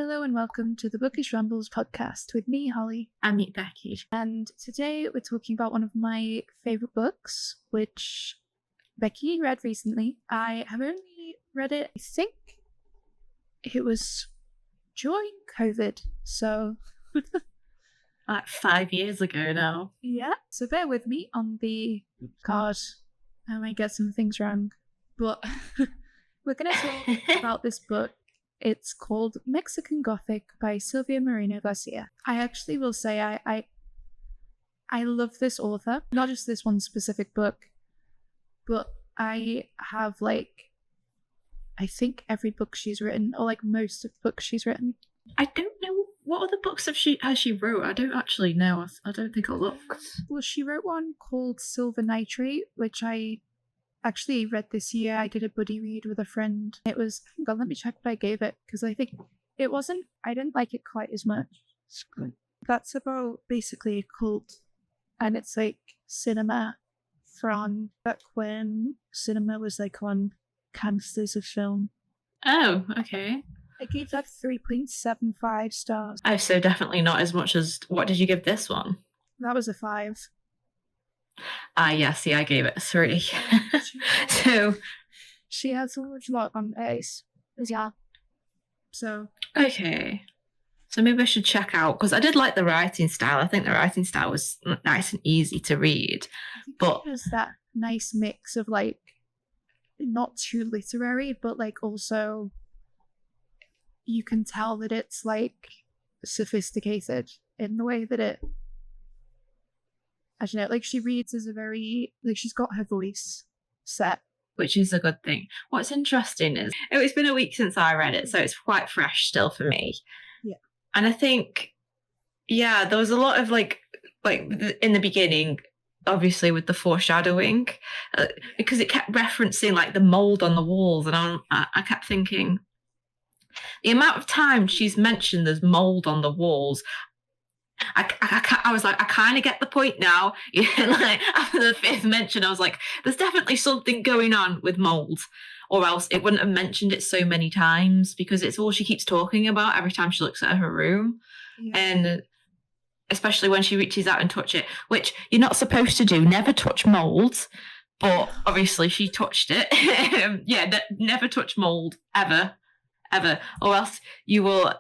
Hello and welcome to the Bookish Rambles podcast with me, Holly. And me, Becky. And today we're talking about one of my favourite books, which Becky read recently. I have only read it, I think it was during COVID, so... Like 5 years ago now. Yeah, so bear with me on the card. I might get some things wrong, but we're going to talk about this book. It's called Mexican Gothic by Silvia Moreno-Garcia. I actually will say I love this author, not just this one specific book, but I have I think every book she's written, or most of the books she's written. I don't know what other books has she wrote. I don't actually know. I don't think I looked. Well, she wrote one called Silver Nitrate, which I actually read this year. I did a buddy read with a friend. It was, hang on, let me check what I gave it, because I think I didn't like it quite as much. That's about basically a cult, and it's cinema from back when cinema was on canisters of film. Oh, okay. I gave that 3.75 stars. Oh, so definitely not as much as, what did you give this one? That was a 5. Yeah, see, I gave it a 3. So she had so much luck on Ace. Yeah. So okay. So maybe I should check out, because I did like the writing style. I think the writing style was nice and easy to read. But it was that nice mix of not too literary, but also you can tell that it's sophisticated in the way that it, I don't know, she reads as a very, she's got her voice set. Which is a good thing. What's interesting is, it's been a week since I read it, so it's quite fresh still for me. Yeah. And I think, yeah, there was a lot of in the beginning, obviously with the foreshadowing, because it kept referencing the mold on the walls, and I kept thinking, the amount of times she's mentioned there's mold on the walls, I was like, I kind of get the point now. After the 5th mention, I was like, there's definitely something going on with mold, or else it wouldn't have mentioned it so many times, because it's all she keeps talking about every time she looks at her room. Yeah. And especially when she reaches out and touch it, which you're not supposed to do, never touch mold, but obviously she touched it. Yeah, never touch mold, ever, or else you will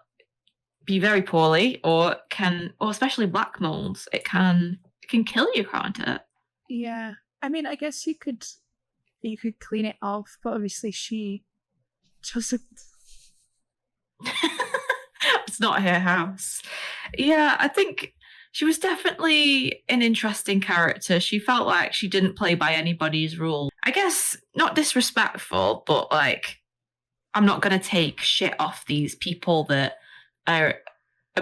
be very poorly, or especially black molds, it can kill you, can't it? Yeah, I mean, I guess you could clean it off, but obviously she doesn't. It's not her house. Yeah, I think she was definitely an interesting character. She felt like she didn't play by anybody's rule. I guess not disrespectful, but I'm not going to take shit off these people that are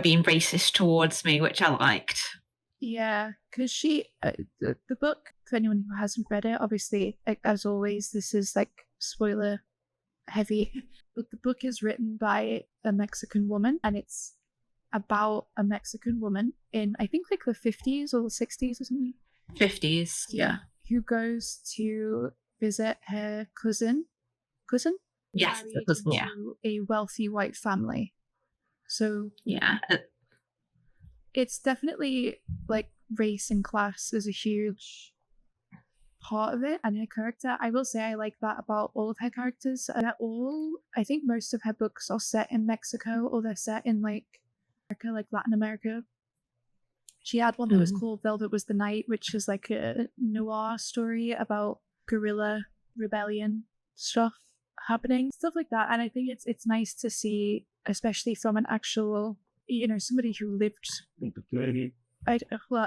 being racist towards me, which I liked. Yeah, because the book, for anyone who hasn't read it, obviously, as always, this is spoiler heavy, but the book is written by a Mexican woman, and it's about a Mexican woman in, I think, the 50s or the 60s or something. 50s, yeah. Who goes to visit her cousin? Yes, the cousin, yeah. A wealthy white family. So yeah, it's definitely race and class is a huge part of it, and her character, I will say I like that about all of her characters. I think most of her books are set in Mexico, or they're set in America, Latin America. She had one that was called Velvet Was the Night, which is a noir story about guerrilla rebellion stuff happening, stuff like that. And I think it's nice to see, especially from an actual, somebody who lived. I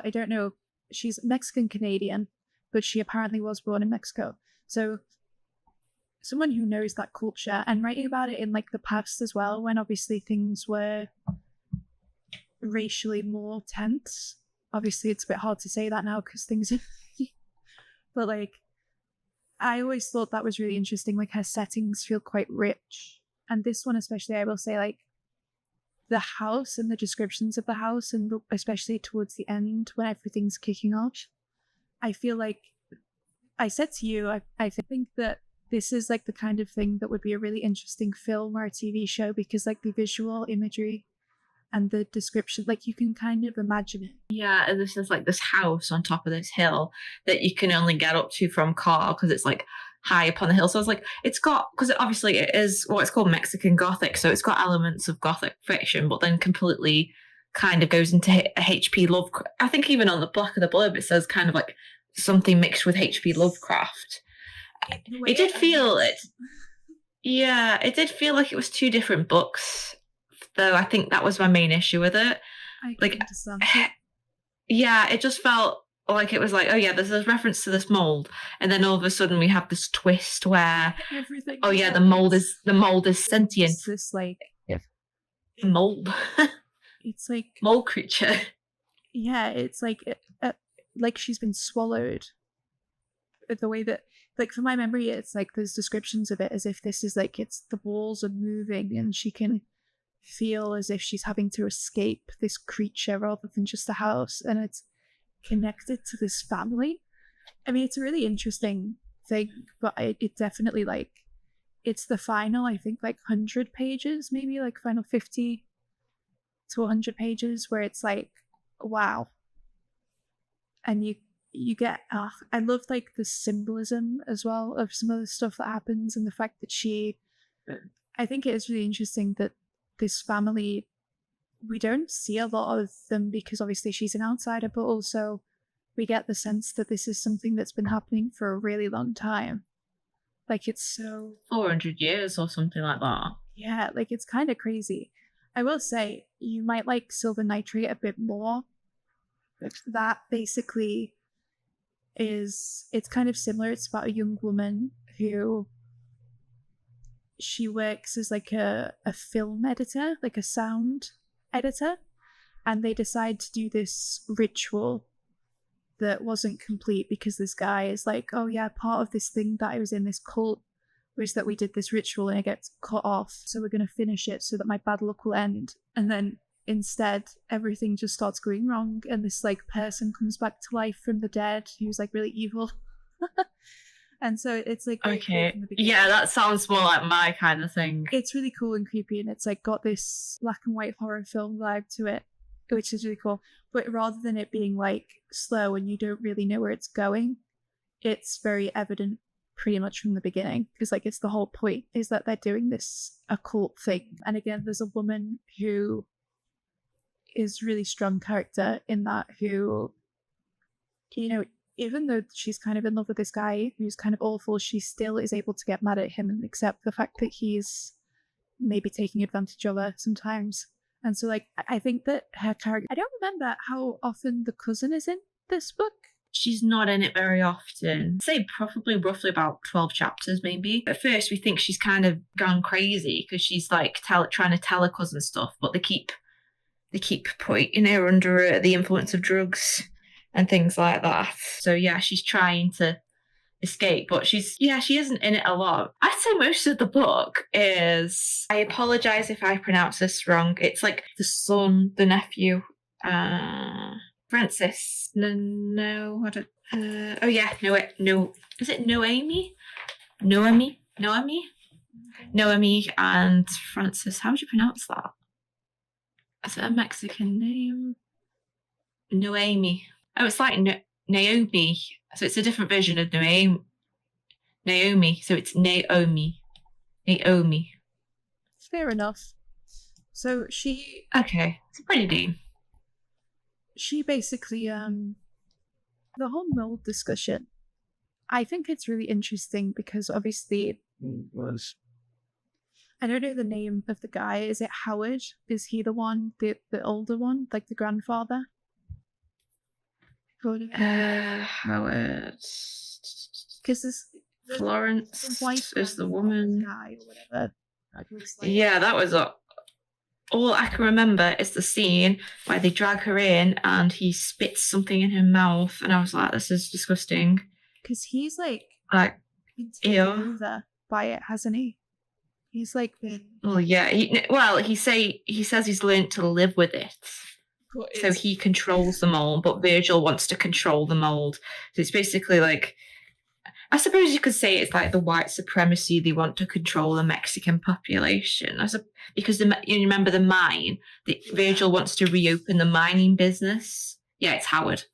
don't know. She's Mexican Canadian, but she apparently was born in Mexico. So someone who knows that culture, and writing about it in the past as well, when obviously things were racially more tense. Obviously, it's a bit hard to say that now because things are but I always thought that was really interesting. Her settings feel quite rich. And this one especially, I will say, the house and the descriptions of the house, and especially towards the end when everything's kicking off, I feel I said to you, I think that this is like the kind of thing that would be a really interesting film or a TV show, because like the visual imagery and the description, like you can kind of imagine it. Yeah, and this is like this house on top of this hill that you can only get up to from car because it's like high up on the hill. So I was like, it's got, because obviously it is what's called Mexican Gothic, so it's got elements of Gothic fiction, but then completely kind of goes into a H.P. Lovecraft. I think even on the back of the blurb it says kind of like something mixed with H.P. Lovecraft. It did feel it. Yeah, it did feel like it was two different books, though. I think that was my main issue with it. I Like, understand. yeah, it just felt like it was like, oh yeah, there's a reference to this mold, and then all of a sudden we have this twist where, Everything. oh yeah, the mold is sentient. It's this like Mold. it's like Mold creature. Yeah, it's like she's been swallowed. The way that, like, from my memory, it's like there's descriptions of it as if this is like, it's the walls are moving and she can feel as if she's having to escape this creature rather than just a house, and it's connected to this family. I mean, it's a really interesting thing, but it definitely, like, it's the final, I think, like 100 pages, maybe like final 50 to 100 pages, where it's like, wow. And you get, I love like the symbolism as well of some of the stuff that happens, and the fact that I think it is really interesting that this family, we don't see a lot of them because obviously she's an outsider, but also we get the sense that this is something that's been happening for a really long time. Like, it's so 400 years or something like that. Yeah, like, it's kind of crazy. I will say, you might like Silver Nitrate a bit more. That basically it's kind of similar. It's about a young woman who, she works as like a film editor, like a sound editor, and they decide to do this ritual that wasn't complete because this guy is like, oh yeah, part of this thing that I was in, this cult, was that we did this ritual and it gets cut off, so we're going to finish it so that my bad luck will end. And then instead everything just starts going wrong, and this like person comes back to life from the dead who's like really evil. And so it's like, okay, cool, yeah, that sounds more like my kind of thing. It's really cool and creepy, and it's like got this black and white horror film vibe to it, which is really cool. But rather than it being like slow and you don't really know where it's going, it's very evident pretty much from the beginning, because like, it's the whole point is that they're doing this occult thing. And again, there's a woman who is really strong character in that, who, you know, even though she's kind of in love with this guy who's kind of awful, she still is able to get mad at him and accept the fact that he's maybe taking advantage of her sometimes. And so like, I think that her character, I don't remember how often the cousin is in this book. She's not in it very often. I'd say probably roughly about 12 chapters maybe. At first we think she's kind of gone crazy because she's like trying to tell her cousin stuff, but they keep putting her under the influence of drugs and things like that. So yeah, she's trying to escape, but she isn't in it a lot. I'd say most of the book is, I apologize if I pronounce this wrong, it's like the son, the nephew, Francis. No, I don't. Oh yeah, no. Is it Noemi? Noemi, and Francis. How would you pronounce that? Is it a Mexican name? Noemi. Oh, it's like Naomi. So it's a different version of Naomi. So it's Naomi. Fair enough. So she. Okay, it's a pretty name. She basically, the whole mold discussion, I think it's really interesting because obviously, I don't know the name of the guy. Is it Howard? Is he the one, the older one, like the grandfather? Howard. Because this Florence is the woman. Guy or whatever. Yeah, that was all I can remember is the scene where they drag her in and he spits something in her mouth, and I was like, this is disgusting. Because he's like been taken over by it, hasn't he? He's like been. Well, yeah. He says he's learned to live with it. So he controls the mold, but Virgil wants to control the mold. So it's basically like, I suppose you could say it's like the white supremacy. They want to control the Mexican population. Because you remember the mine. Virgil wants to reopen the mining business. Yeah, it's Howard.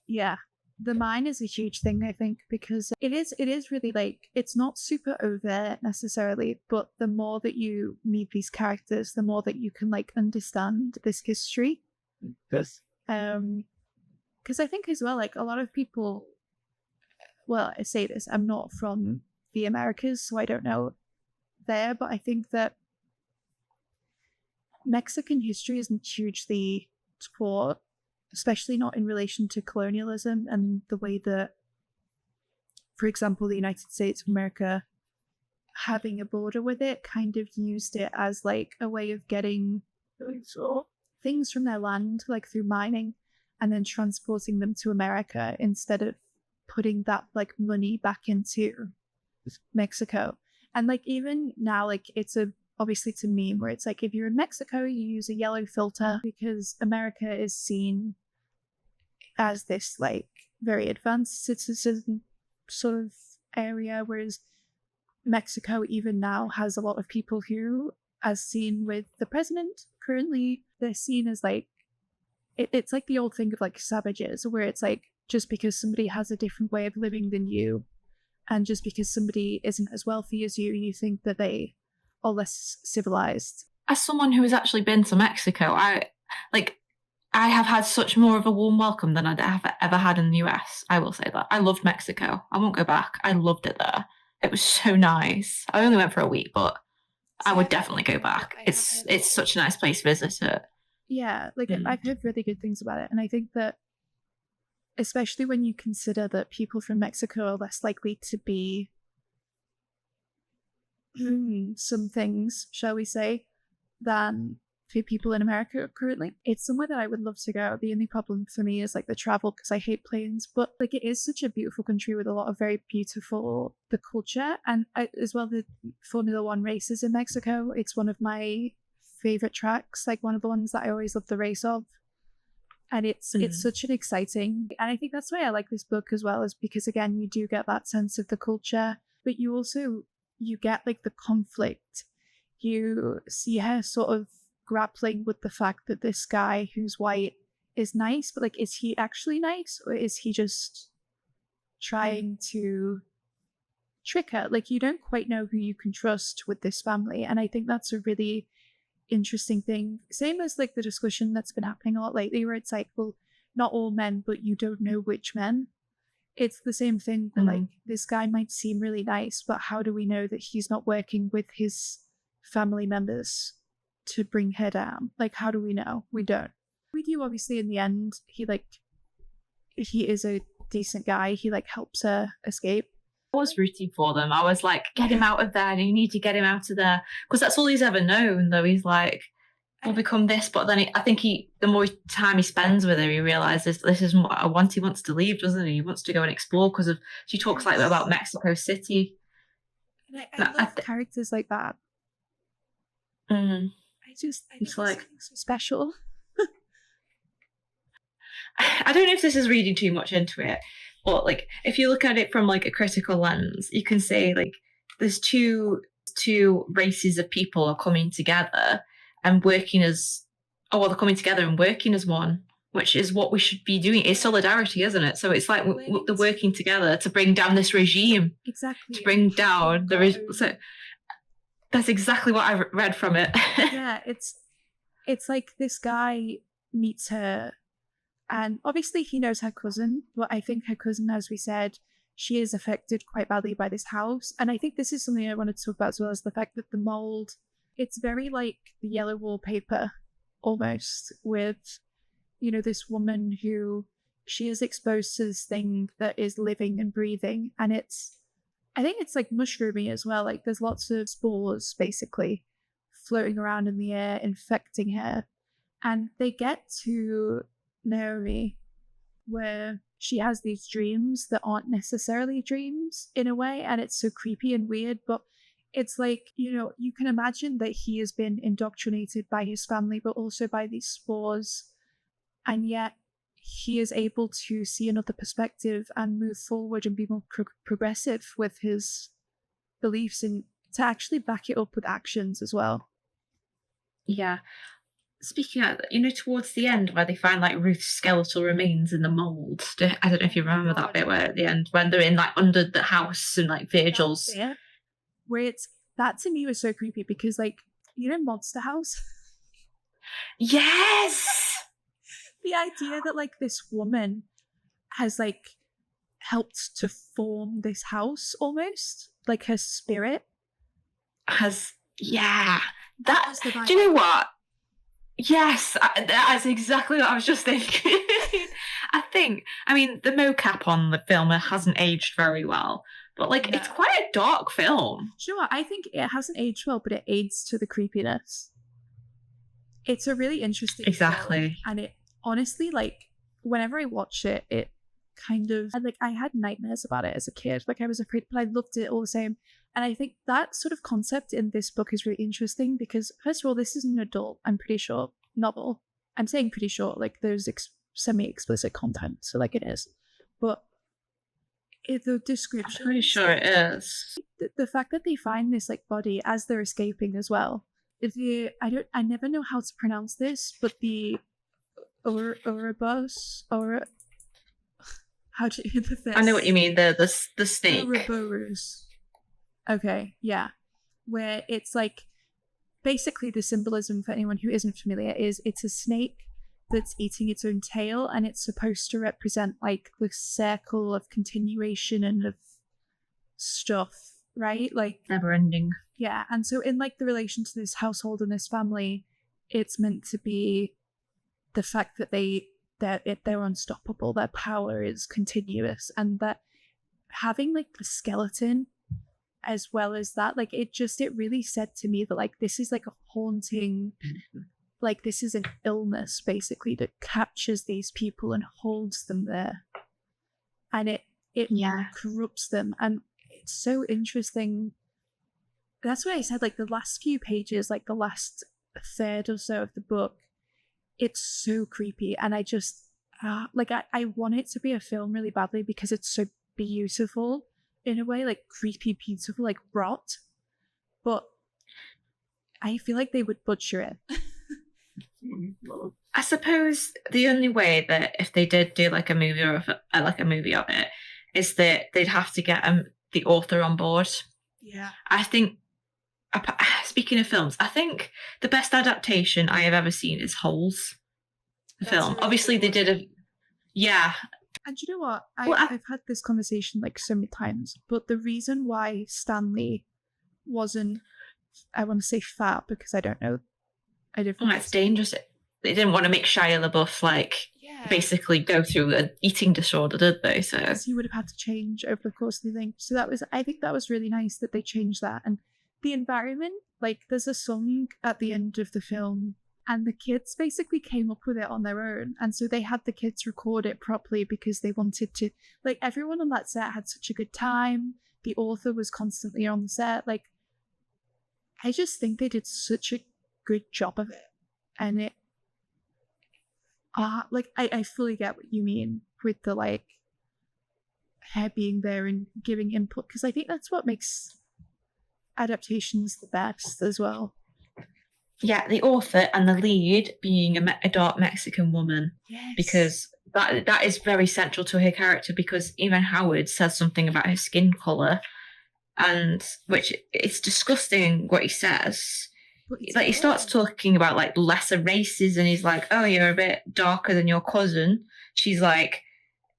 Yeah. The mine is a huge thing, I think, because it is really like, it's not super overt necessarily, but the more that you meet these characters, the more that you can like understand this history. Yes. Because I think as well, like a lot of people, well, I say this, I'm not from the Americas, so I don't know there, but I think that Mexican history isn't hugely taught, especially not in relation to colonialism and the way that, for example, the United States of America, having a border with it, kind of used it as like a way of getting things from their land, like through mining, and then transporting them to America instead of putting that like money back into Mexico. And like even now, like obviously it's a meme where it's like, if you're in Mexico, you use a yellow filter because America is seen as this like very advanced citizen sort of area, whereas Mexico even now has a lot of people who, as seen with the president currently, they're seen as like, it's like the old thing of like savages, where it's like, just because somebody has a different way of living than you, and just because somebody isn't as wealthy as you think that they are less civilized. As someone who has actually been to Mexico, I have had such more of a warm welcome than I'd ever had in the US. I will say that. I loved Mexico. I won't go back. I loved it there. It was so nice. I only went for a week, but I would definitely go back. It's such a nice place to visit it. Yeah, like I've heard really good things about it, and I think that especially when you consider that people from Mexico are less likely to be some things, shall we say, than to people in America currently. It's somewhere that I would love to go. The only problem for me is like the travel, because I hate planes, but like it is such a beautiful country with a lot of very beautiful, the culture, and as well the Formula One races in Mexico. It's one of my favorite tracks, like one of the ones that I always love the race of. And it's such an exciting, and I think that's why I like this book as well, is because again, you do get that sense of the culture, but you get like the conflict. You see her sort of grappling with the fact that this guy who's white is nice, but like, is he actually nice, or is he just trying to trick her? Like, you don't quite know who you can trust with this family, and I think that's a really interesting thing. Same as like the discussion that's been happening a lot lately, where it's like, well, not all men, but you don't know which men. It's the same thing. Like, this guy might seem really nice, but how do we know that he's not working with his family members to bring her down? Like, how do we know? We don't. We do, obviously. In the end, he is a decent guy. He like helps her escape. I was rooting for them. I was like, get him out of there. You need to get him out of there, because that's all he's ever known. Though he's like, will become this, but then I think the more time he spends with her, he realizes this isn't what I want. He wants to leave, doesn't he? He wants to go and explore, because of she talks like about Mexico City. And I love characters like that. I think like so special. I don't know if this is reading too much into it, but like if you look at it from like a critical lens, you can say like there's two races of people are coming together and working as they're coming together and working as one, which is what we should be doing. It's solidarity, isn't it? So it's like they're working together to bring down this regime. Exactly. To bring down the regime. So that's exactly what I read from it. Yeah, it's like this guy meets her, and obviously he knows her cousin, but I think her cousin, as we said, she is affected quite badly by this house. And I think this is something I wanted to talk about, as well as the fact that the mold, it's very like the yellow wallpaper almost, with, you know, this woman who she is exposed to this thing that is living and breathing. And I think it's like mushroomy as well. Like there's lots of spores basically floating around in the air, infecting her. And they get to Naomi, where she has these dreams that aren't necessarily dreams in a way, and it's so creepy and weird, but it's like, you know, you can imagine that he has been indoctrinated by his family, but also by these spores, and yet he is able to see another perspective and move forward and be more progressive with his beliefs, and to actually back it up with actions as well. Yeah. Speaking of, towards the end where they find like Ruth's skeletal remains in the mold. I don't know if you remember that bit where at the end when they're in like under the house and like Virgil's. Where it's that to me was so creepy because like Monster House. Yes. The idea that like this woman has like helped to form this house almost, like her spirit has, yeah. That do you know what? Yes, that's exactly what I was just thinking. I mean, the mocap on the film hasn't aged very well, but like it's quite a dark film. Do you know what? I think it hasn't aged well, but it aids to the creepiness. It's a really interesting film, and it honestly, like, whenever I watch it, it kind of like I had nightmares about it as a kid. Like I was afraid, but I loved it all the same. And I think that sort of concept in this book is really interesting because, first of all, this is an adult, I'm pretty sure, novel. I'm saying pretty sure, like there's semi-explicit content, so like it is. But the description, I'm pretty sure it is. The fact that they find this like body as they're escaping as well. I never know how to pronounce this, but the Ouroboros, or how do you the I know what you mean. The snake. Ouroboros. Okay, yeah. Where it's like basically the symbolism for anyone who isn't familiar is it's a snake that's eating its own tail, and it's supposed to represent like the circle of continuation and of stuff, right? Like never ending. Yeah, and so in like the relation to this household and this family, it's meant to be the fact that they're unstoppable, their power is continuous, and that having like the skeleton as well as that, like it really said to me that like this is like a haunting, like this is an illness basically that captures these people and holds them there, and it corrupts them. And it's so interesting. That's what I said, like the last few pages, like the last third or so of the book, it's so creepy, and I just like I want it to be a film really badly because it's so beautiful in a way, like creepy beautiful, like rot, but I feel like they would butcher it. I suppose the only way that if they did do like a movie of it is that they'd have to get the author on board. Yeah, I think. Speaking of films, I think the best adaptation I have ever seen is Holes. The film. Really Obviously, they did a. Yeah. And you know what? I've had this conversation like so many times, but the reason why Stanley wasn't, I want to say fat because I don't know. It's dangerous. They didn't want to make Shia LaBeouf basically go through an eating disorder, did they? So because he would have had to change over the course of the thing. So I think that was really nice that they changed that. And the environment, like there's a song at the end of the film, and the kids basically came up with it on their own, and so they had the kids record it properly because they wanted to, like everyone on that set had such a good time. The author was constantly on the set. Like I just think they did such a good job of it, and it like I fully get what you mean with the like her being there and giving input, because I think that's what makes adaptations the best as well. Yeah, the author and the lead being a dark Mexican woman. Yes. Because that is very central to her character, because even Howard says something about her skin colour, and which it's disgusting what he says. Like he starts talking about like lesser races, and he's like, oh, you're a bit darker than your cousin. She's like,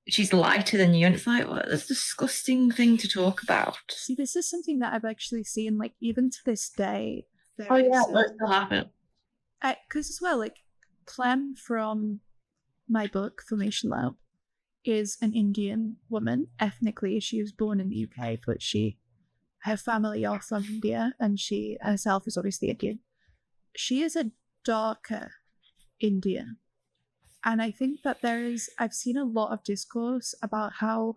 she's lighter than you, and it's like, what? That's a disgusting thing to talk about. See, this is something that I've actually seen, like even to this day. Oh yeah, that still happen. Because as well, like Clem from my book Formation Lab is an Indian woman. Ethnically, she was born in the UK, but her family are from India, and she herself is obviously Indian. She is a darker Indian. And I think that I've seen a lot of discourse about how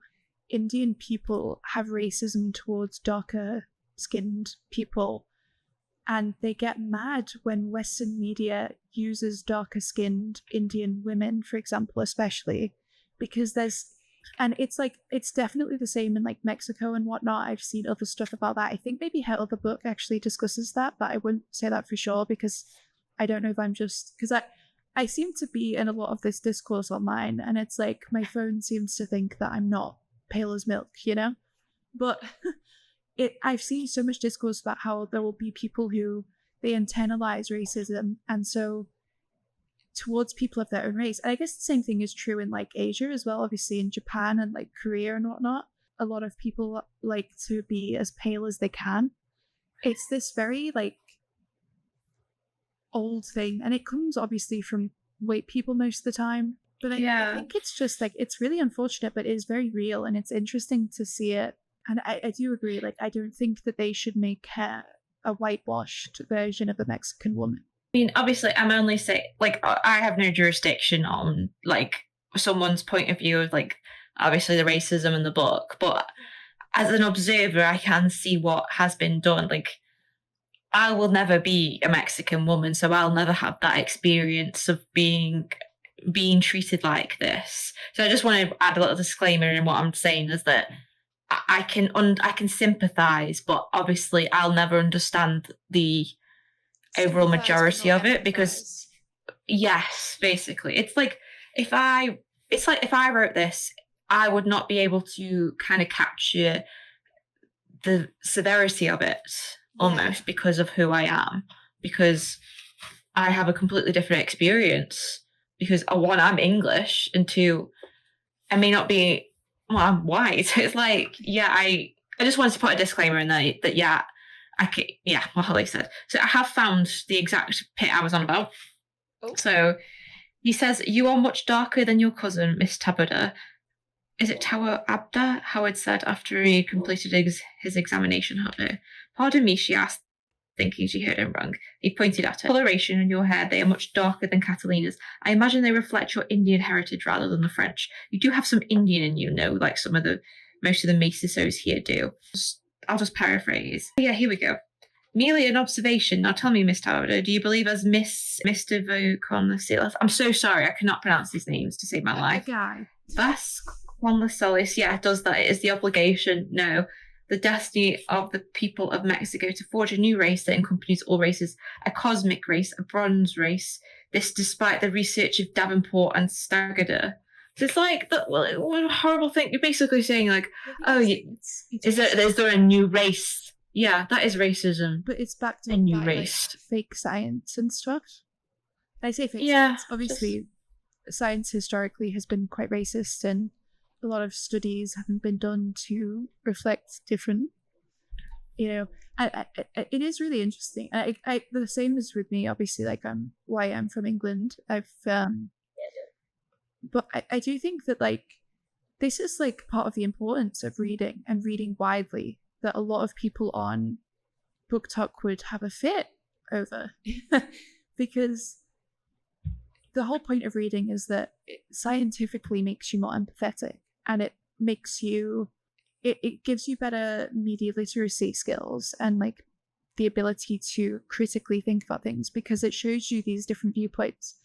Indian people have racism towards darker skinned people And they get mad when Western media uses darker skinned Indian women, for example, especially because and it's like, it's definitely the same in like Mexico and whatnot. I've seen other stuff about that. I think maybe her other book actually discusses that, but I wouldn't say that for sure because I don't know if I'm just, because I seem to be in a lot of this discourse online, and it's like my phone seems to think that I'm not pale as milk, you know? But I've seen so much discourse about how there will be people who they internalize racism, and so towards people of their own race. And I guess the same thing is true in like Asia as well, obviously in Japan and like Korea and whatnot. A lot of people like to be as pale as they can. It's this very like old thing, and it comes obviously from white people most of the time. But I think it's just like, it's really unfortunate, but it is very real, and it's interesting to see it. And I do agree, like, I don't think that they should make her a whitewashed version of a Mexican woman. I mean, obviously, I'm only saying, like, I have no jurisdiction on, like, someone's point of view of, like, obviously the racism in the book, but as an observer, I can see what has been done. Like, I will never be a Mexican woman, so I'll never have that experience of being treated like this. So I just want to add a little disclaimer in what I'm saying is that I can sympathize, but obviously I'll never understand the overall majority of it because yes, basically it's like if I wrote this, I would not be able to kind of capture the severity of it almost because of who I am, because I have a completely different experience because one, I'm English, and two, I may not be, well, I'm white. It's like, I just wanted to put a disclaimer in there that what Holly said. So I have found the exact bit I was on about. Oh. So he says, "You are much darker than your cousin, Miss Tabuda." Is it Tower Abda? Howard said after he completed his examination of her. "Pardon me," she asked, thinking she heard him wrong. He pointed at her. "Coloration in your hair, they are much darker than Catalina's. I imagine they reflect your Indian heritage rather than the French. You do have some Indian in you, no, like most of the mestizos here do." I'll just paraphrase. Yeah, here we go. "Merely an observation. Now tell me, Miss Tauda, do you believe as Mr. Voconlacilas?" I'm so sorry, I cannot pronounce these names to save my life. Vasconlacelis, it does that. It is the obligation, no, the destiny of the people of Mexico to forge a new race that encompasses all races, a cosmic race, a bronze race. This despite the research of Davenport and Stagger. So it's like, what a horrible thing. You're basically saying like, is there a new race? Yeah, that is racism. But it's backed up by race. Like, fake science and stuff. I say fake science. Obviously, science historically has been quite racist, and a lot of studies haven't been done to reflect different, it is really interesting. The same is with me, obviously, like I'm from England. But I do think that like this is like part of the importance of reading and reading widely that a lot of people on Book Talk would have a fit over because the whole point of reading is that it scientifically makes you more empathetic, and it makes you it gives you better media literacy skills and like the ability to critically think about things because it shows you these different viewpoints.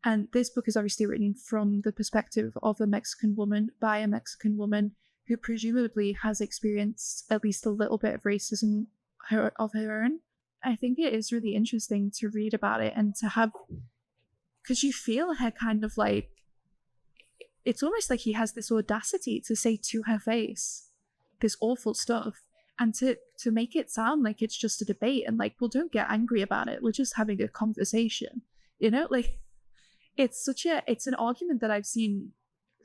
And this book is obviously written from the perspective of a Mexican woman by a Mexican woman who presumably has experienced at least a little bit of racism of her own. I think it is really interesting to read about it and to have, because you feel her kind of like, it's almost like he has this audacity to say to her face this awful stuff and to make it sound like it's just a debate and like, well, don't get angry about it. We're just having a conversation, like it's an argument that I've seen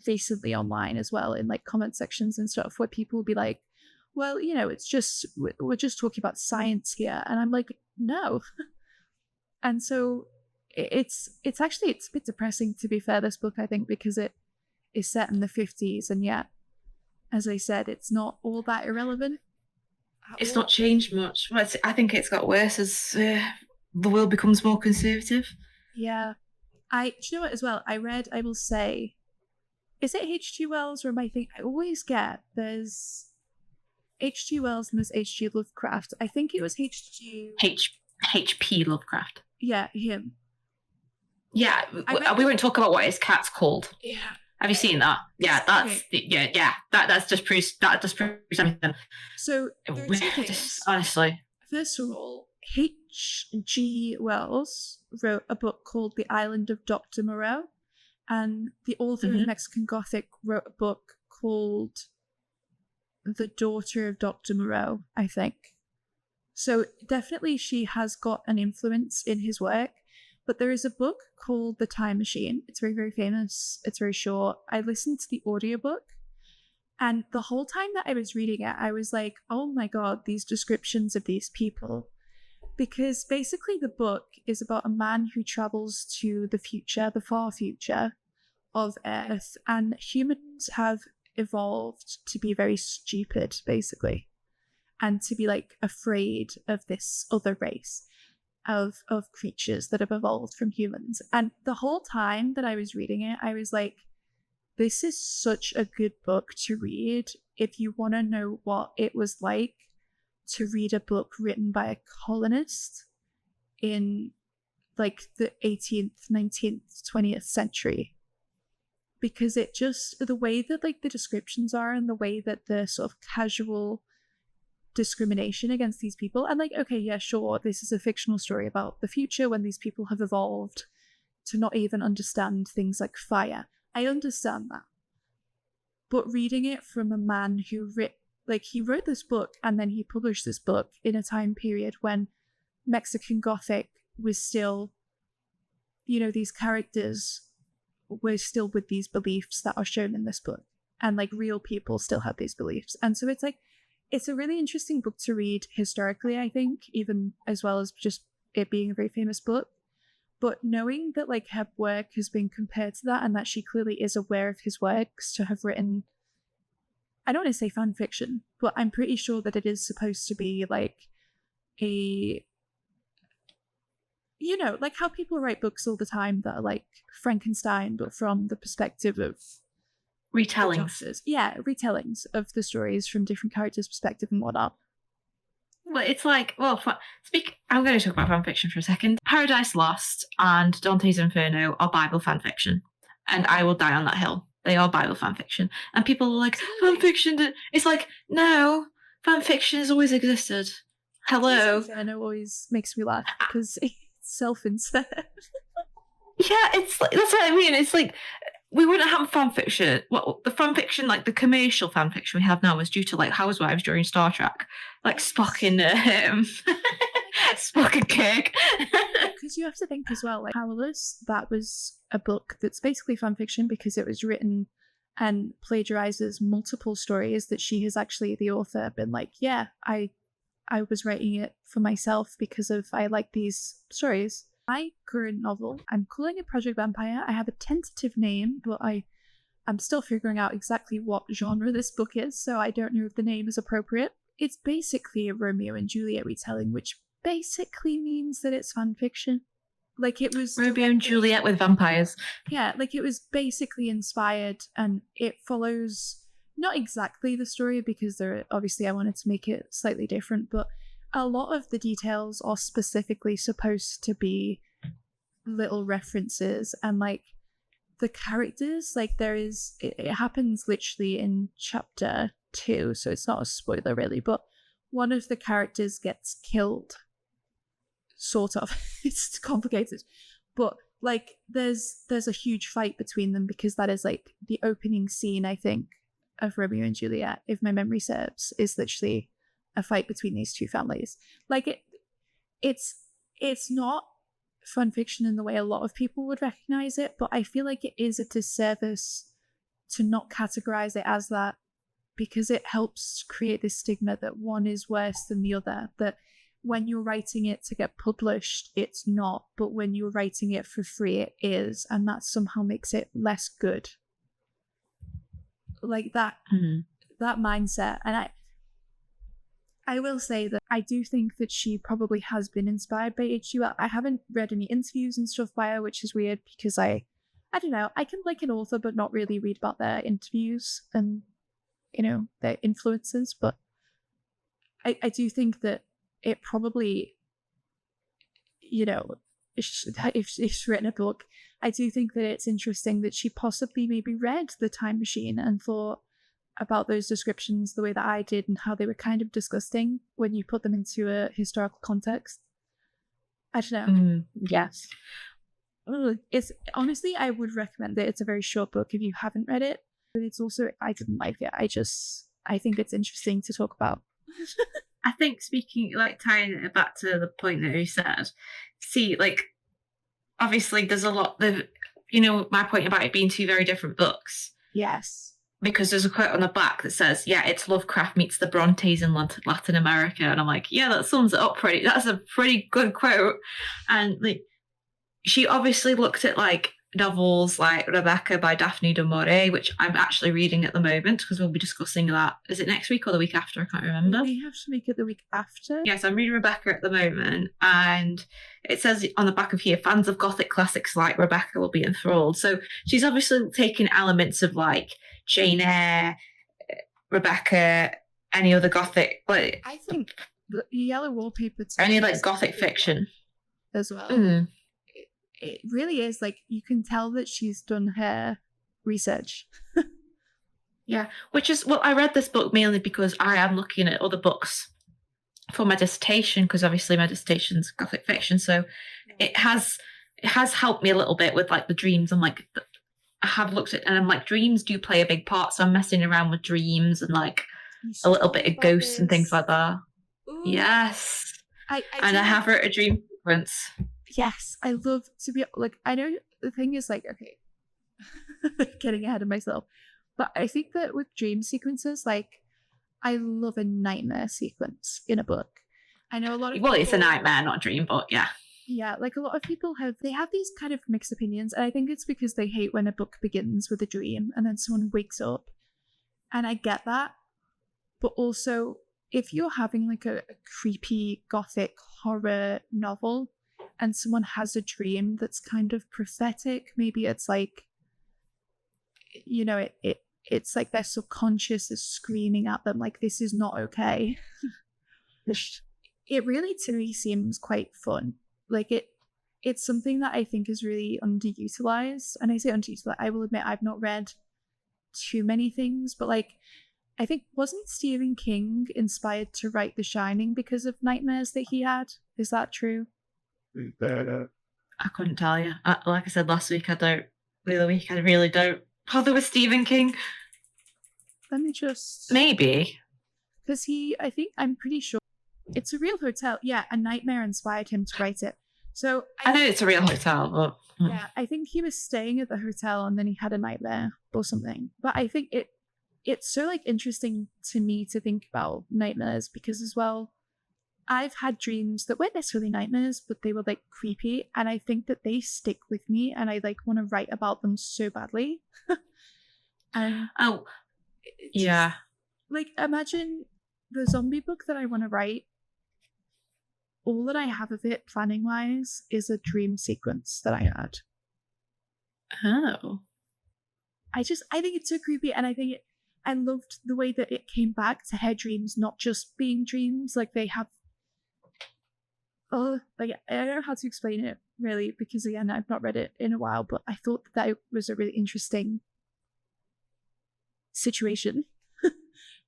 recently online as well in like comment sections and stuff where people will be like, well, it's just, we're just talking about science here. And I'm like, no. And so it's actually, it's a bit depressing to be fair, this book, I think, because it is set in the 50s and yet, as I said, it's not all that irrelevant. It's not changed much. Well, I think it's got worse as the world becomes more conservative. Yeah. Do you know what as well? I will say, is it H.G. Wells or am I thinking? I always get there's H.G. Wells and there's H.G. Lovecraft. I think it was H.G. H.P. Lovecraft. Yeah, him. Yeah, we won't talk about what his cat's called. Yeah. Have you seen that? Yeah, that just proves everything. So there are two things. Honestly. First of all, H.G. Wells wrote a book called The Island of Dr. Moreau, and the author of Mexican Gothic wrote a book called The Daughter of Dr. Moreau, I think. So definitely she has got an influence in his work. But there is a book called The Time Machine. It's very, very famous. It's very short. I listened to the audiobook, and the whole time that I was reading it, I was like, oh my God, these descriptions of these people. Because basically the book is about a man who travels to the future, the far future of Earth, and humans have evolved to be very stupid, basically, and to be like afraid of this other race of creatures that have evolved from humans. And the whole time that I was reading it, I was like, this is such a good book to read if you want to know what it was like to read a book written by a colonist in like the 18th, 19th, 20th century. Because it just, the way that like the descriptions are and the way that the sort of casual discrimination against these people, and like, okay, yeah, sure, this is a fictional story about the future when these people have evolved to not even understand things like fire. I understand that. But reading it from a man who he wrote this book and then he published this book in a time period when Mexican Gothic was still, you know, these characters were still with these beliefs that are shown in this book, and like real people still have these beliefs. And so it's like, it's a really interesting book to read historically, I think, even as well as just it being a very famous book. But knowing that like her work has been compared to that, and that she clearly is aware of his works to have written, I don't want to say fan fiction, but I'm pretty sure that it is supposed to be like a, you know, like how people write books all the time that are like Frankenstein, but from the perspective of retellings. Yeah, retellings of the stories from different characters' perspective and whatnot. Well, it's like, well, I'm going to talk about fanfiction for a second. Paradise Lost and Dante's Inferno are Bible fanfiction, and I will die on that hill. They are Bible fanfiction. And people are like, fanfiction, it's like, no, fanfiction has always existed. Hello. Dante's Inferno always makes me laugh because it's self-insert. Yeah, it's like, that's what I mean. It's like, we wouldn't have fanfiction. Well, the fanfiction, like the commercial fanfiction we have now, is due to like housewives during Star Trek, like Spock and Spock and Kirk. Because you have to think as well, like Powerless, that was a book that's basically fanfiction because it was written and plagiarizes multiple stories that she has actually, the author, been like, yeah, I was writing it for myself because of I like these stories. My current novel, I'm calling it Project Vampire. I have a tentative name, but I'm still figuring out exactly what genre this book is, so I don't know if the name is appropriate. It's basically a Romeo and Juliet retelling, which basically means that it's fanfiction. Like it was Romeo and Juliet with vampires. Yeah, like it was basically inspired, and it follows not exactly the story because obviously I wanted to make it slightly different, but a lot of the details are specifically supposed to be little references, and like the characters, like it happens literally in chapter 2, so it's not a spoiler really, but one of the characters gets killed, sort of. It's complicated, but like there's a huge fight between them because that is like the opening scene, I think, of Romeo and Juliet, if my memory serves, is literally a fight between these two families. Like it's not fun fiction in the way a lot of people would recognize it, but I feel like it is a disservice to not categorize it as that, because it helps create this stigma that one is worse than the other, that when you're writing it to get published, it's not, but when you're writing it for free, it is, and that somehow makes it less good. Like that, that mindset. And I will say that I do think that she probably has been inspired by H.G. Wells. I haven't read any interviews and stuff by her, which is weird because I don't know, I can like an author but not really read about their interviews and, you know, their influences, but I do think that it probably you know, if she's written a book, I do think that it's interesting that she possibly maybe read The Time Machine and thought about those descriptions the way that I did and how they were kind of disgusting when you put them into a historical context. I don't know. Yes. It's honestly, I would recommend it. It's a very short book if you haven't read it, but it's also, I didn't like it. I think it's interesting to talk about. I think speaking, like tying it back to the point that you said, see, like, obviously there's a lot of, my point about it being two very different books. Yes. Because there's a quote on the back that says, yeah, it's Lovecraft meets the Brontes in Latin America. And I'm like, yeah, that sums it up pretty. That's a pretty good quote. And like, she obviously looked at like novels like Rebecca by Daphne du Maurier, which I'm actually reading at the moment because we'll be discussing that. Is it next week or the week after? I can't remember. We have to make it the week after. Yes, I'm reading Rebecca at the moment, and it says on the back of here, fans of Gothic classics like Rebecca will be enthralled. So she's obviously taken elements of like Jane Eyre, Rebecca, any other Gothic, like I think the Yellow Wallpaper any like Gothic fiction as well. It really is like you can tell that she's done her research. Yeah, which is, well, I read this book mainly because I am looking at other books for my dissertation, because obviously my dissertation's Gothic fiction, so it has helped me a little bit with like the dreams. I'm like, I have looked at, and I'm like, dreams do play a big part, so I'm messing around with dreams and like a little bit of ghosts and things like that. Ooh. Yes, I have wrote a dream sequence. Yes, I love to be like, I know the thing is like, okay, getting ahead of myself, but I think that with dream sequences, like, I love a nightmare sequence in a book. I know a lot of people, it's a nightmare, not a dream, but yeah. Yeah, like a lot of people have these kind of mixed opinions, and I think it's because they hate when a book begins with a dream and then someone wakes up. And I get that. But also, if you're having like a creepy gothic horror novel and someone has a dream that's kind of prophetic, maybe it's like, it's like their subconscious is screaming at them like, this is not okay. It really, to me, seems quite fun. Like it's something that I think is really underutilized. And I say underutilized, I will admit I've not read too many things, but like, I think, wasn't Stephen King inspired to write The Shining because of nightmares that he had? Is that true? I couldn't tell you. Like I said last week, I don't. The other week, I really don't bother with Stephen King. Let me just... Maybe. Because I'm pretty sure it's a real hotel. Yeah, a nightmare inspired him to write it. So I know it's a real hotel, but... Yeah, I think he was staying at the hotel and then he had a nightmare or something. But I think it's so like interesting to me to think about nightmares because as well, I've had dreams that weren't necessarily nightmares, but they were like creepy, and I think that they stick with me, and I like want to write about them so badly. And yeah, like imagine the zombie book that I want to write. All that I have of it, planning wise, is a dream sequence that I had. Oh, I think it's so creepy, and I loved the way that it came back to her dreams not just being dreams, like they have. Like I don't know how to explain it really, because again, I've not read it in a while, but I thought that was a really interesting situation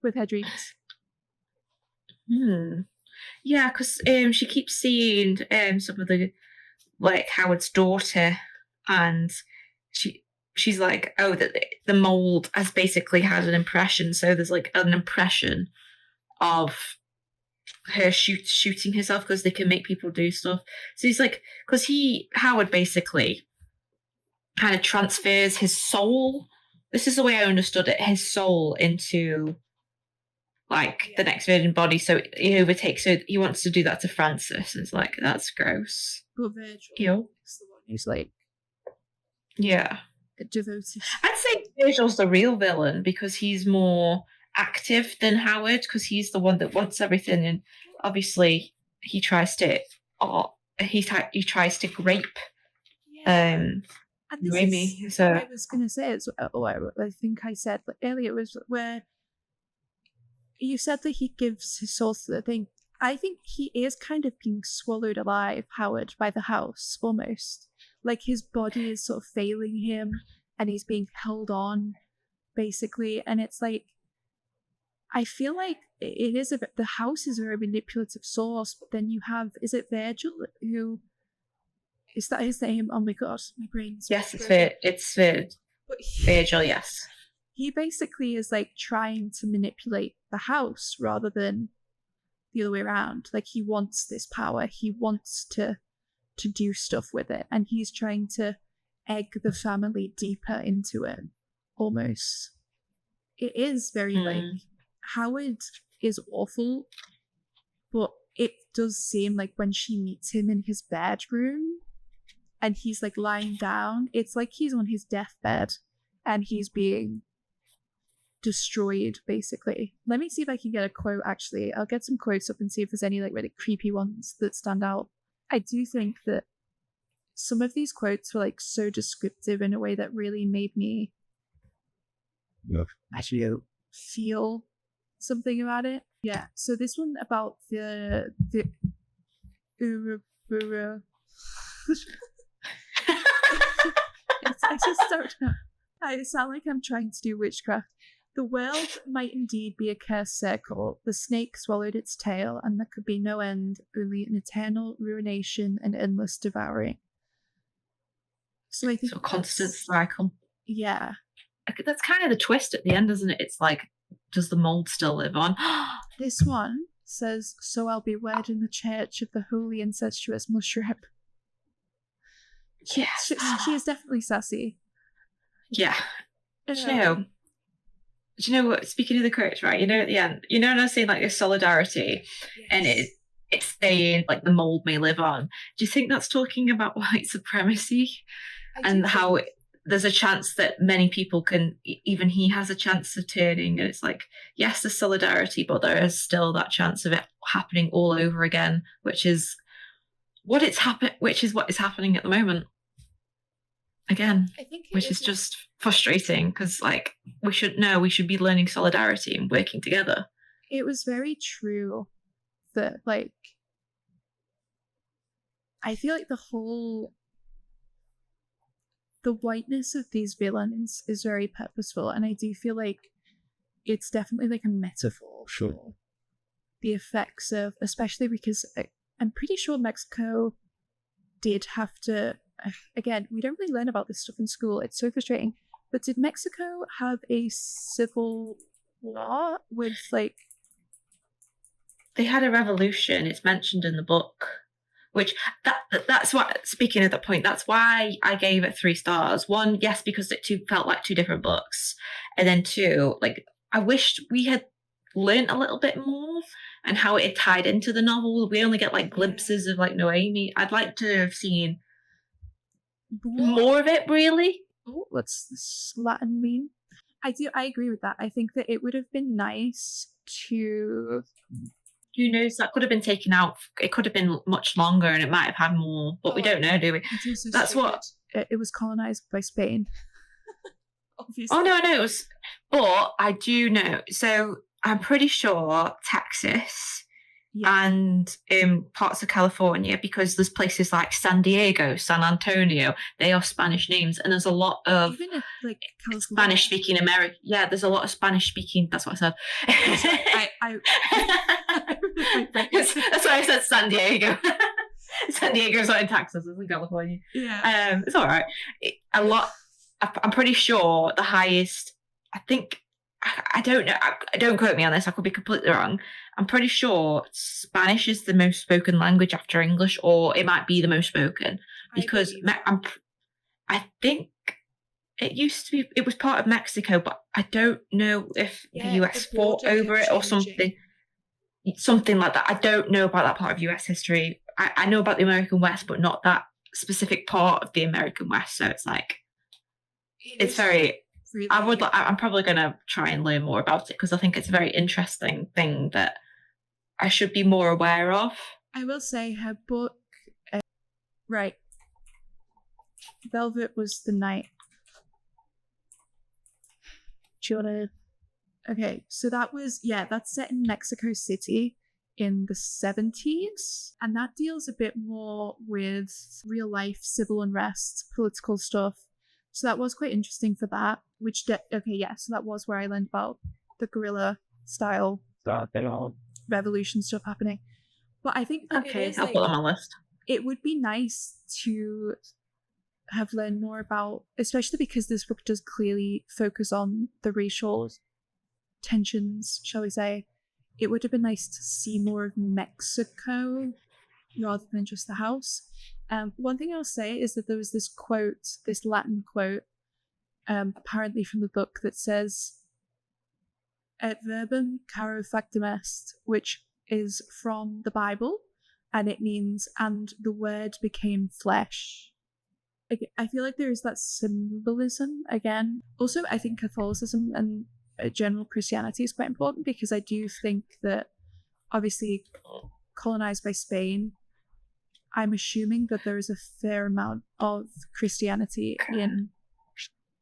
with her dreams. Yeah, because she keeps seeing some of the, like, Howard's daughter, and she's like, oh, that the mold has basically had an impression, so there's like an impression of her shooting herself because they can make people do stuff. So he's like, because Howard basically kind of transfers his soul. This is the way I understood it. His soul into like the next virgin body. So he overtakes her. He wants to do that to Francis. It's like, that's gross. But Virgil is the one who's like, yeah, devoted. I'd say Virgil's the real villain because he's more active than Howard, because he's the one that wants everything, and obviously he tries to he tries to grape Amy. So what I was gonna say is, I think I said earlier, was where you said that he gives his soul to the thing. I think he is kind of being swallowed alive, Howard, by the house, almost. Like his body is sort of failing him and he's being held on, basically. And it's like, I feel like it is the house is a very manipulative source, but then you have, is it Virgil who, is that his name? Oh my god, my brain's... Yes, it's Virgil, yes. He basically is like trying to manipulate the house rather than the other way around. Like he wants this power, he wants to do stuff with it, and he's trying to egg the family deeper into it, almost. It is very like, Howard is awful, but it does seem like when she meets him in his bedroom and he's like lying down, it's like he's on his deathbed and he's being destroyed, basically. Let me see if I can get a quote, actually. I'll get some quotes up and see if there's any like really creepy ones that stand out. I do think that some of these quotes were like so descriptive in a way that really made me actually feel something about it. Yeah, so this one about the Uruburu. I just don't know. I sound like I'm trying to do witchcraft. The world might indeed be a cursed circle. The snake swallowed its tail, and there could be no end, only an eternal ruination and endless devouring. So I think a constant cycle. Yeah. That's kind of the twist at the end, isn't it? It's like, does the mold still live on? This one says, so I'll be wed in the church of the holy incestuous mushroom. Yes. She is definitely sassy. Yeah. Do you know what? Speaking of the quotes, right? You know, at the end, you know, when I was saying like this solidarity, yes, and it's saying like the mold may live on. Do you think that's talking about white supremacy and how there's a chance that many people can, even he has a chance of turning? And it's like, yes, there's solidarity, but there is still that chance of it happening all over again, which is what is happening at the moment. Again, which is just frustrating because, like, we should be learning solidarity and working together. It was very true that, like, I feel like the whiteness of these villains is very purposeful, and I do feel like it's definitely like a metaphor for the effects of, especially because I'm pretty sure Mexico did have to. Again, we don't really learn about this stuff in school. It's so frustrating. But did Mexico have a civil war with, like... They had a revolution. It's mentioned in the book. Which, that's what, speaking of that point, that's why I gave it 3 stars. 1, yes, because it felt like 2 different books. And then 2, like, I wished we had learned a little bit more and how it tied into the novel. We only get, like, glimpses of, like, Noemi. I'd like to have seen more of it, really. Oh, what's this Latin mean? I agree with that. I think that it would have been nice to... Who knows? That could have been taken out. It could have been much longer and it might have had more, but we don't know, do we? That's stupid. What... It was colonized by Spain. Obviously. Oh, no, it was... But I do know. So I'm pretty sure Texas... Yeah. And in parts of California, because there's places like San Diego, San Antonio, they are Spanish names, and there's a lot of even if, like, Spanish-speaking America. Yeah, there's a lot of Spanish-speaking. That's what I said. That's why I said San Diego. San Diego's not in Texas, it's in California. Yeah, it's all right. A lot. I'm pretty sure the highest. I think. I don't know. Don't quote me on this. I could be completely wrong. I'm pretty sure Spanish is the most spoken language after English, or it might be the most spoken because I think it used to be. It was part of Mexico, but I don't know if the US fought over it or something. Something like that. I don't know about that part of US history. I know about the American West, but not that specific part of the American West. So it's like it's very. Really? I'm probably going to try and learn more about it because I think it's a very interesting thing that I should be more aware of. I will say her book, right. Velvet was the night. Do you want to... Okay, so that was, that's set in Mexico City. in the 70s, and that deals a bit more with real life civil unrest, political stuff. So that was quite interesting for that. So that was where I learned about the guerrilla style revolution stuff happening. But I think that okay, I'll put it on my list. It would be nice to have learned more about, especially because this book does clearly focus on the racial tensions, shall we say. It would have been nice to see more of Mexico rather than just the house. One thing I'll say is that there was this quote, this Latin quote, apparently from the book, that says, "Et verbum caro factum est," which is from the Bible, and it means, "and the word became flesh." I feel like there is that symbolism again. Also, I think Catholicism and general Christianity is quite important, because I do think that, obviously, colonized by Spain, I'm assuming that there is a fair amount of Christianity in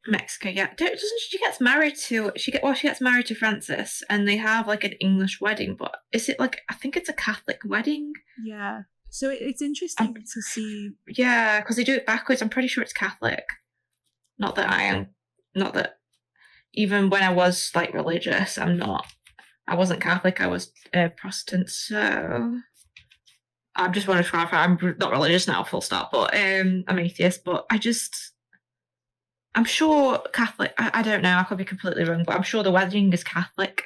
Mexico. Yeah, she gets married to she gets married to Francis, and they have like an English wedding. But is it like, I think it's a Catholic wedding? Yeah. So it's interesting to see. Yeah, because they do it backwards. I'm pretty sure it's Catholic. Not that even when I was like religious, I wasn't Catholic. I was Protestant. So I just want to clarify, I'm not religious now, full stop. But I'm atheist. But I'm sure Catholic. I don't know. I could be completely wrong, but I'm sure the wedding is Catholic.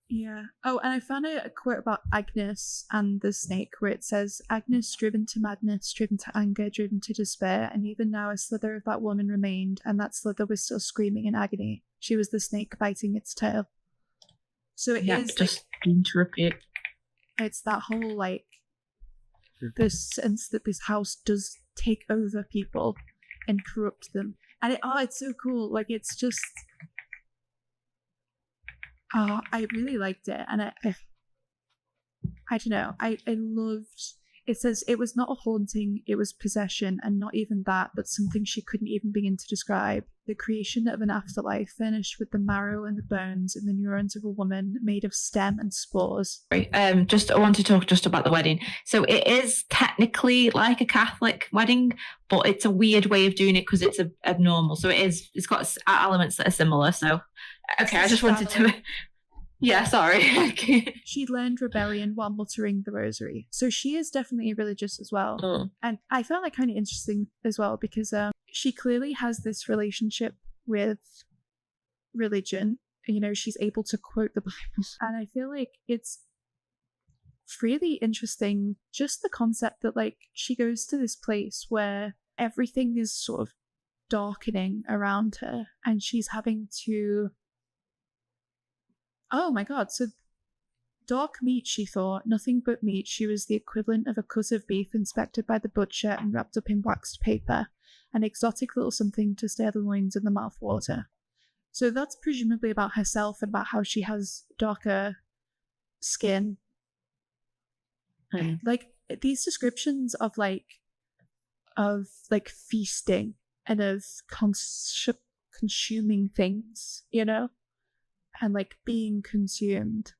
Yeah. Oh, and I found a quote about Agnes and the snake, where it says, "Agnes, driven to madness, driven to anger, driven to despair, and even now a slither of that woman remained, and that slither was still screaming in agony. She was the snake biting its tail." So it is just to repeat. It's that whole like this sense that this house does take over people and corrupt them, and it's so cool. Like, it's just. I really liked it, and I don't know. I loved. It says it was not a haunting, it was possession, and not even that, but something she couldn't even begin to describe. The creation of an afterlife furnished with the marrow and the bones and the neurons of a woman, made of stem and spores. Right. I want to talk just about the wedding. So it is technically like a Catholic wedding, but it's a weird way of doing it because it's abnormal. So it's got elements that are similar. So okay, I just wanted to. Yeah, sorry. She learned rebellion while muttering the rosary. So she is definitely religious as well. Oh. And I found that kind of interesting as well, because she clearly has this relationship with religion. You know, she's able to quote the Bible. And I feel like it's really interesting, just the concept that, like, she goes to this place where everything is sort of darkening around her, and she's having to... Oh my god, so dark meat, she thought, nothing but meat. She was the equivalent of a cut of beef inspected by the butcher and wrapped up in waxed paper, an exotic little something to stir the loins and the mouth water. So that's presumably about herself and about how she has darker skin. Like, these descriptions of feasting and of consuming things, you know? And like being consumed.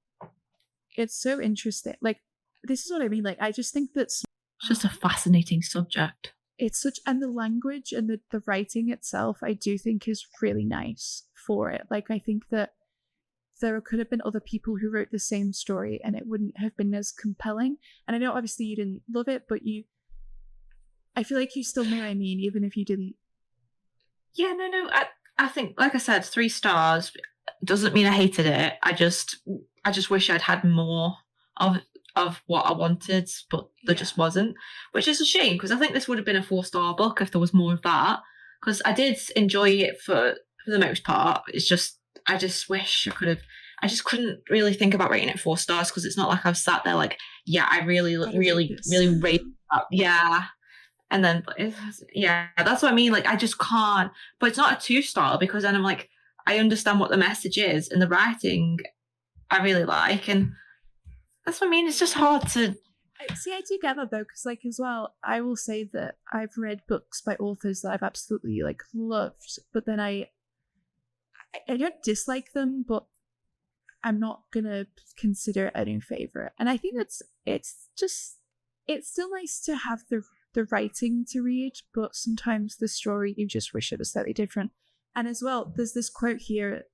It's so interesting. Like, this is what I mean. Like, I just think that it's just a fascinating subject. It's such, and the language and the writing itself, I do think is really nice for it. Like, I think that there could have been other people who wrote the same story and it wouldn't have been as compelling. And I know obviously you didn't love it, but I feel like you still know what I mean, even if you didn't. Yeah, no. I think, like I said, 3 stars. Doesn't mean I hated it. I just wish I'd had more of what I wanted, but there just wasn't, which is a shame, because I think this would have been a 4-star book if there was more of that, because I did enjoy it for the most part. It's just, I just wish I could have. I just couldn't really think about rating it 4 stars, because it's not like I've sat there like, yeah, I really rate that. Yeah. And then, yeah, that's what I mean. Like, I just can't. But it's not a 2-star, because then I'm like, I understand what the message is, and the writing I really like, and that's what I mean. It's just hard to... See, I do get that, though, because, like, as well, I will say that I've read books by authors that I've absolutely, like, loved, but then I don't dislike them, but I'm not gonna consider it a new favourite. And I think it's still nice to have the writing to read, but sometimes the story, you just wish it was slightly different. And as well, there's this quote here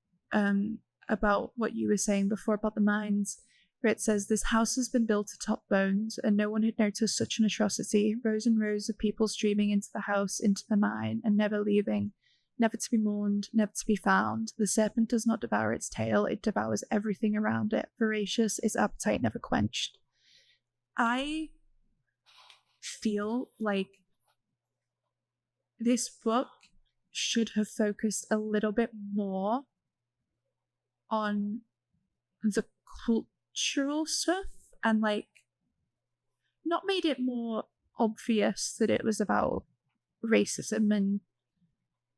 about what you were saying before about the mines, where it says, "This house has been built atop bones, and no one had noticed such an atrocity. Rows and rows of people streaming into the house, into the mine, and never leaving, never to be mourned, never to be found. The serpent does not devour its tail, it devours everything around it. Voracious, its appetite never quenched." I feel like this book should have focused a little bit more on the cultural stuff and like not made it more obvious that it was about racism and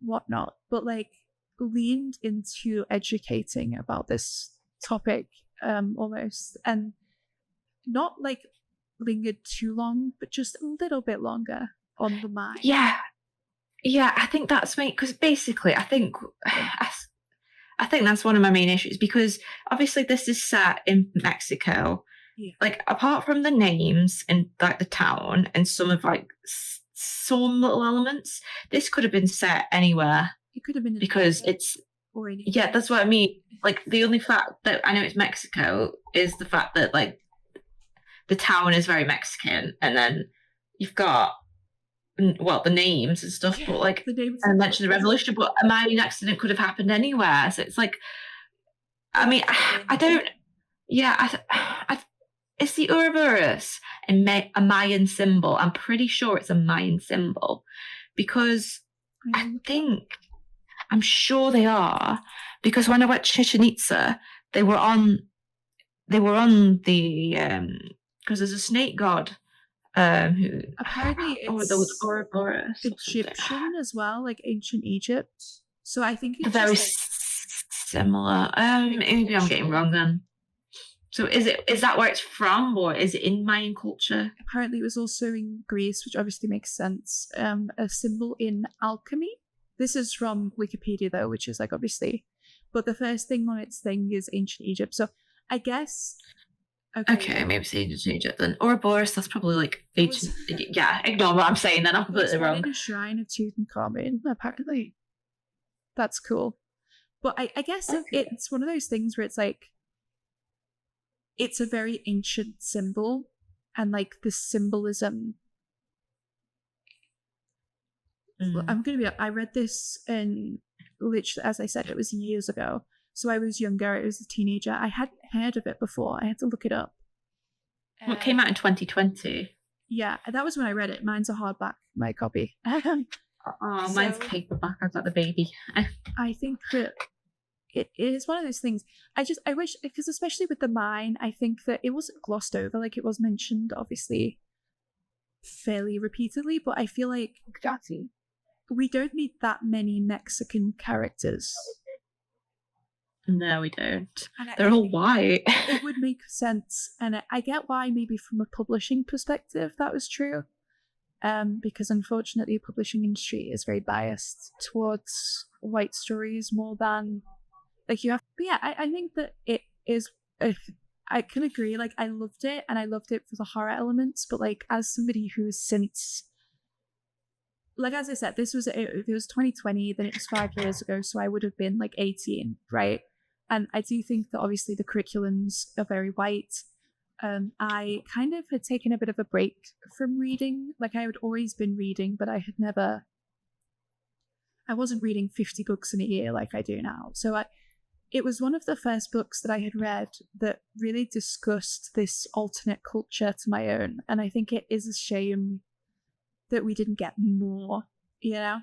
whatnot, but like leaned into educating about this topic almost, and not like lingered too long, but just a little bit longer on the mind. Yeah, I think that's me, because basically I think that's one of my main issues, because obviously this is set in Mexico. Yeah. Like, apart from the names and like the town and some of like some little elements, this could have been set anywhere. It could have been because it's yeah, that's what I mean. Like, the only fact that I know it's Mexico is the fact that like the town is very Mexican, and then you've got the names and stuff, but like I mentioned the revolution, but a mining accident could have happened anywhere. So it's like, I mean, I don't. Yeah, it's the Ouroboros, a Mayan symbol. I'm pretty sure it's a Mayan symbol, because I'm sure they are, because when I went to Chichen Itza, they were on the because there's a snake god who apparently there was Ouroboros, Egyptian as well, like ancient Egypt. So I think it's very just similar. Maybe I'm getting wrong then. So is that where it's from, or is it in Mayan culture? Apparently it was also in Greece, which obviously makes sense. A symbol in alchemy. This is from Wikipedia though, which is like obviously, but the first thing on its thing is ancient Egypt. So I guess. Okay, maybe it's ancient Egypt then. Ouroboros, that's probably like ancient. Yeah, ignore what I'm saying then. I'm completely wrong. In a shrine of Tutankhamun, apparently. That's cool. But I guess it's one of those things where it's like, it's a very ancient symbol, and like the symbolism. I read this in literally, as I said, it was years ago. So I was younger, I was a teenager. I hadn't heard of it before. I had to look it up. It came out in 2020. Yeah, that was when I read it. Mine's a hardback, my copy. Mine's paperback. I've got the baby. I think that it is one of those things. I wish, because especially with the mine, I think that it wasn't glossed over. Like, it was mentioned, obviously, fairly repeatedly, but I feel like we don't meet that many Mexican characters. No, we don't. They're all white. It would make sense, and I get why, maybe from a publishing perspective, that was true. Because unfortunately, the publishing industry is very biased towards white stories more than like you have. But yeah, I think that it is. I can agree. Like, I loved it, and I loved it for the horror elements. But like, as somebody who's since, like, as I said, it was 2020. Then it was 5 years ago, so I would have been like 18, right? And I do think that obviously the curriculums are very white. I kind of had taken a bit of a break from reading. Like, I had always been reading, but I wasn't reading 50 books in a year like I do now. So it was one of the first books that I had read that really discussed this alternate culture to my own. And I think it is a shame that we didn't get more, you know?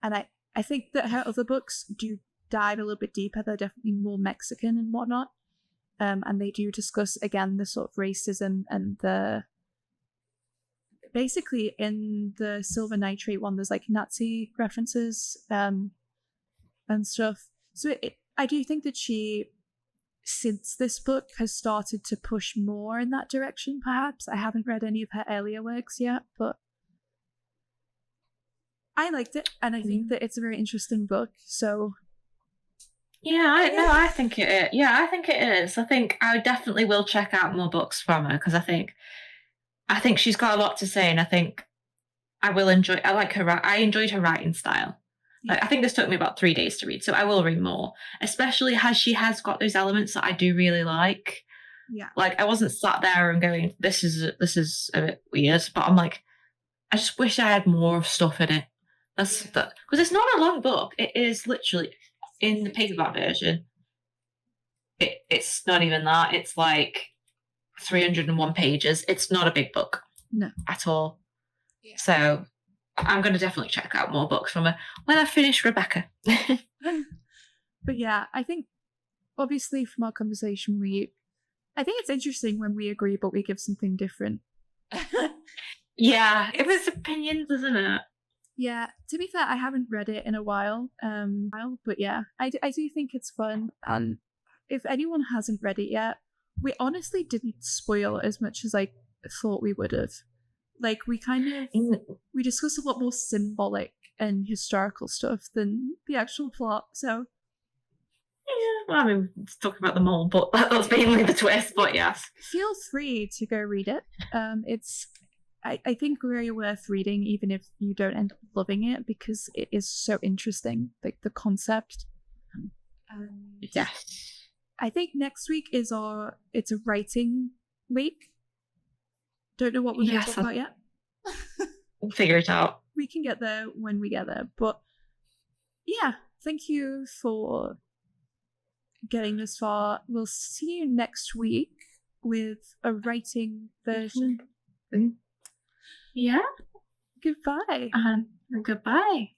And I think that her other books do dive a little bit deeper. They're definitely more Mexican and whatnot. And they do discuss, again, the sort of racism and basically in the silver nitrate one, there's like Nazi references and stuff. So I do think that she, since this book, has started to push more in that direction, perhaps. I haven't read any of her earlier works yet, but I liked it, and I think that it's a very interesting book, so... I think it is. Yeah, I think it is. I think I definitely will check out more books from her because I think she's got a lot to say, and I think I will enjoy. I like her. I enjoyed her writing style. Like, I think this took me about 3 days to read, so I will read more. Especially as she has got those elements that I do really like. Yeah. Like, I wasn't sat there and going, "This is a bit weird," but I'm like, I just wish I had more stuff in it. That's that because it's not a long book. It is literally in the paperback version. It's not even that. It's like 301 pages. It's not a big book. No. At all. Yeah. So I'm going to definitely check out more books from her when I finish Rebecca. But yeah, I think obviously from our conversation, I think it's interesting when we agree but we give something different. Yeah, it was opinions, isn't it? Yeah, to be fair, I haven't read it in a while. But yeah, I do think it's fun. And if anyone hasn't read it yet, we honestly didn't spoil as much as I thought we would have. Like, we discussed a lot more symbolic and historical stuff than the actual plot, so. Yeah, well, I mean, talking about the mole, but that's mainly the twist, but yes. Feel free to go read it. It's, I think, very worth reading, even if you don't end up loving it, because it is so interesting, like the concept. Yes. I think next week it's a writing week. Don't know what we're going to talk about yet. We'll figure it out. We can get there when we get there. But yeah, thank you for getting this far. We'll see you next week with a writing version. Yeah. Goodbye. Goodbye.